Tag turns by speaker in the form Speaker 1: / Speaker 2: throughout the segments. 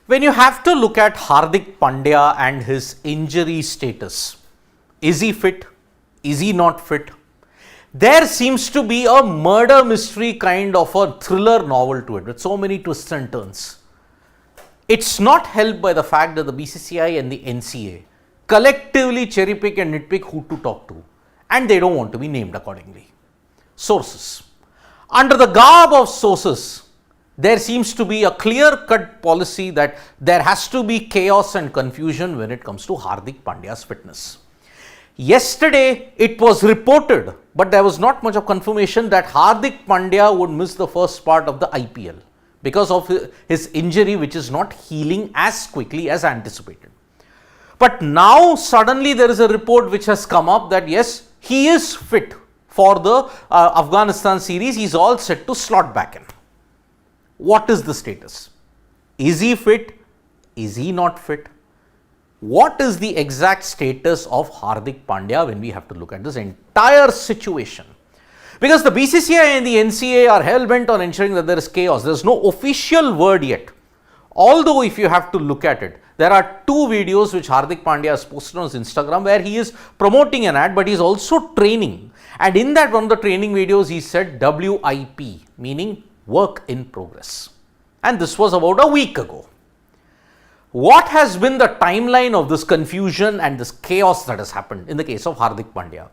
Speaker 1: When you have to look at Hardik Pandya and his injury status, is he fit? Is he not fit? There seems to be a murder mystery kind of a thriller novel to it with so many twists and turns. It's not helped by the fact that the BCCI and the NCA collectively cherry pick and nitpick who to talk to, and they don't want to be named accordingly. Sources. Under the garb of sources, there seems to be a clear-cut policy that there has to be chaos and confusion when it comes to Hardik Pandya's fitness. Yesterday, it was reported, but there was not much of confirmation that Hardik Pandya would miss the first part of the IPL because of his injury, which is not healing as quickly as anticipated. But now, suddenly, there is a report which has come up that yes, he is fit for the Afghanistan series. He is all set to slot back in. What is the status? Is he fit? Is he not fit? What is the exact status of Hardik Pandya when we have to look at this entire situation? Because the BCCI and the NCA are hell-bent on ensuring that there is chaos. There is no official word yet. Although if you have to look at it, there are two videos which Hardik Pandya has posted on his Instagram where he is promoting an ad, but he is also training. And in that one of the training videos, he said WIP, meaning work in progress. And this was about a week ago. What has been the timeline of this confusion and this chaos that has happened in the case of Hardik Pandya?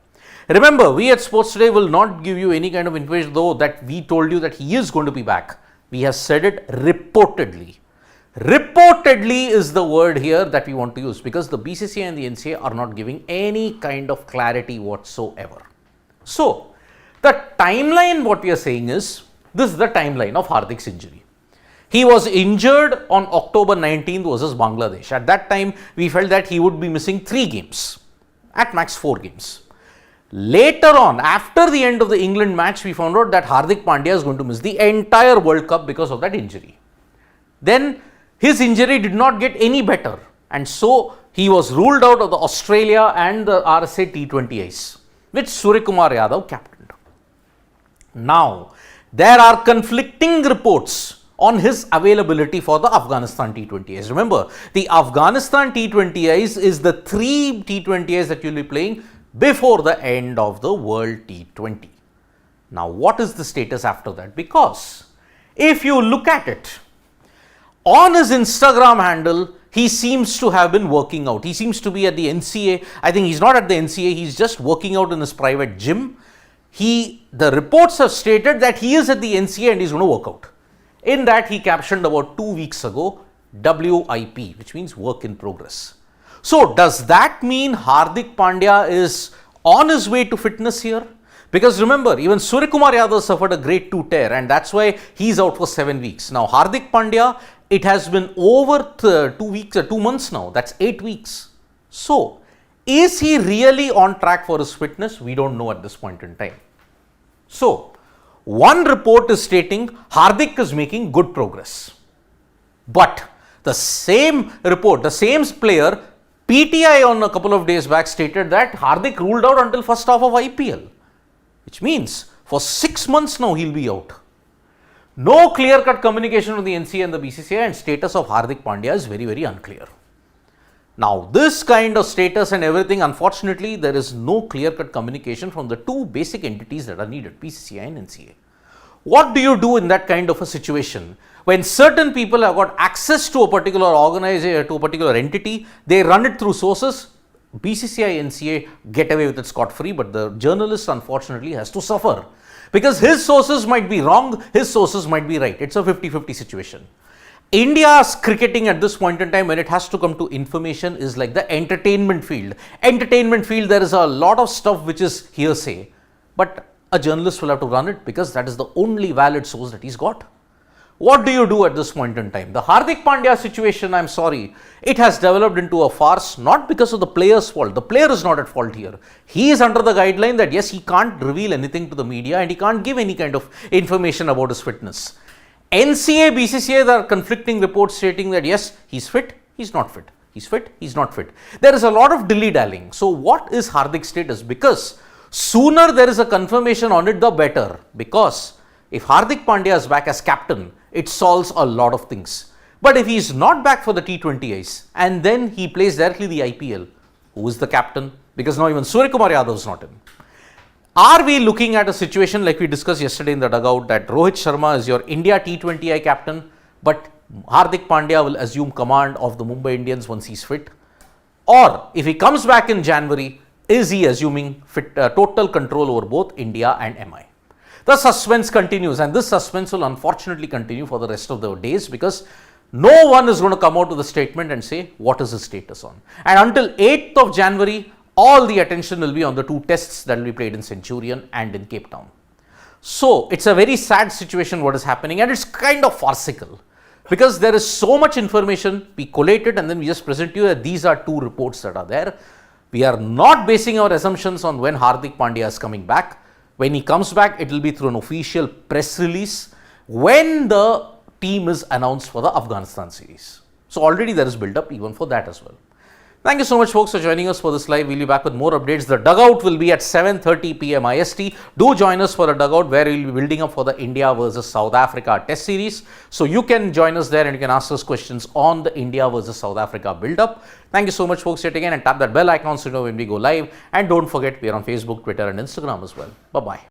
Speaker 1: Remember, we at Sports Today will not give you any kind of information, though, that we told you that he is going to be back. We have said it reportedly. Reportedly is the word here that we want to use because the BCCI and the NCA are not giving any kind of clarity whatsoever. So, the timeline, what we are saying is, this is the timeline of Hardik's injury. He was injured on October 19th versus Bangladesh. At that time, we felt that he would be missing 3 games, at max 4 games. Later on, after the end of the England match, we found out that Hardik Pandya is going to miss the entire World Cup because of that injury. Then, his injury did not get any better, and so he was ruled out of the Australia and the RSA T20Is, which Suryakumar Yadav captained. Now, there are conflicting reports on his availability for the Afghanistan T20Is. Remember, the Afghanistan T20Is is the 3 T20Is that you will be playing before the end of the World T20. Now, what is the status after that? Because if you look at it, on his Instagram handle, he seems to have been working out. He seems to be at the NCA. I think he's not at the NCA. He's just working out in his private gym. The reports have stated that he is at the NCA and he's going to work out. In that, he captioned about 2 weeks ago, WIP, which means work in progress. So, does that mean Hardik Pandya is on his way to fitness here? Because remember, even Suryakumar Yadav suffered a grade 2 tear and that's why he's out for 7 weeks. Now, Hardik Pandya, it has been over 2 months now. That's 8 weeks. So, is he really on track for his fitness? We don't know at this point in time. So, one report is stating Hardik is making good progress. But the same report, the same player, PTI on a couple of days back stated that Hardik ruled out until first half of IPL. Which means for 6 months now he'll be out. No clear-cut communication with the NCA and the BCCI, and status of Hardik Pandya is very, very unclear. Now, this kind of status and everything, unfortunately, there is no clear-cut communication from the 2 basic entities that are needed, BCCI and NCA. What do you do in that kind of a situation? When certain people have got access to a particular organization, to a particular entity, they run it through sources. BCCI, NCA get away with it scot-free, but the journalist unfortunately has to suffer. Because his sources might be wrong, his sources might be right. It's a 50-50 situation. India's cricketing at this point in time, when it has to come to information, is like the entertainment field. Entertainment field, there is a lot of stuff which is hearsay, but a journalist will have to run it because that is the only valid source that he's got. What do you do at this point in time? The Hardik Pandya situation, I'm sorry, it has developed into a farce, not because of the player's fault. The player is not at fault here. He is under the guideline that yes, he can't reveal anything to the media and he can't give any kind of information about his fitness. NCA, BCCA, there are conflicting reports stating that yes, he's fit, he's not fit. He's fit, he's not fit. There is a lot of dilly-dallying. So, what is Hardik's status? Because sooner there is a confirmation on it, the better. Because if Hardik Pandya is back as captain, it solves a lot of things. But if he is not back for the T20Is and then he plays directly the IPL, who is the captain? Because now even Surya Kumar Yadav is not in. Are we looking at a situation like we discussed yesterday in the dugout that Rohit Sharma is your India T20I captain, but Hardik Pandya will assume command of the Mumbai Indians once he's fit? Or if he comes back in January, is he assuming total control over both India and MI? The suspense continues, and this suspense will unfortunately continue for the rest of the days because no one is going to come out with a statement and say what is his status on. And until 8th of January, all the attention will be on the 2 tests that will be played in Centurion and in Cape Town. So it's a very sad situation what is happening, and it's kind of farcical because there is so much information, we collate it and then we just present you that these are 2 reports that are there. We are not basing our assumptions on when Hardik Pandya is coming back. When he comes back, it will be through an official press release when the team is announced for the Afghanistan series. So already there is build up even for that as well. Thank you so much folks for joining us for this live. We'll be back with more updates. The dugout will be at 7:30 p.m. IST. Do join us for a dugout where we'll be building up for the India versus South Africa test series. So you can join us there and you can ask us questions on the India versus South Africa build up. Thank you so much folks yet again, and tap that bell icon so you know when we go live. And don't forget, we are on Facebook, Twitter and Instagram as well. Bye-bye.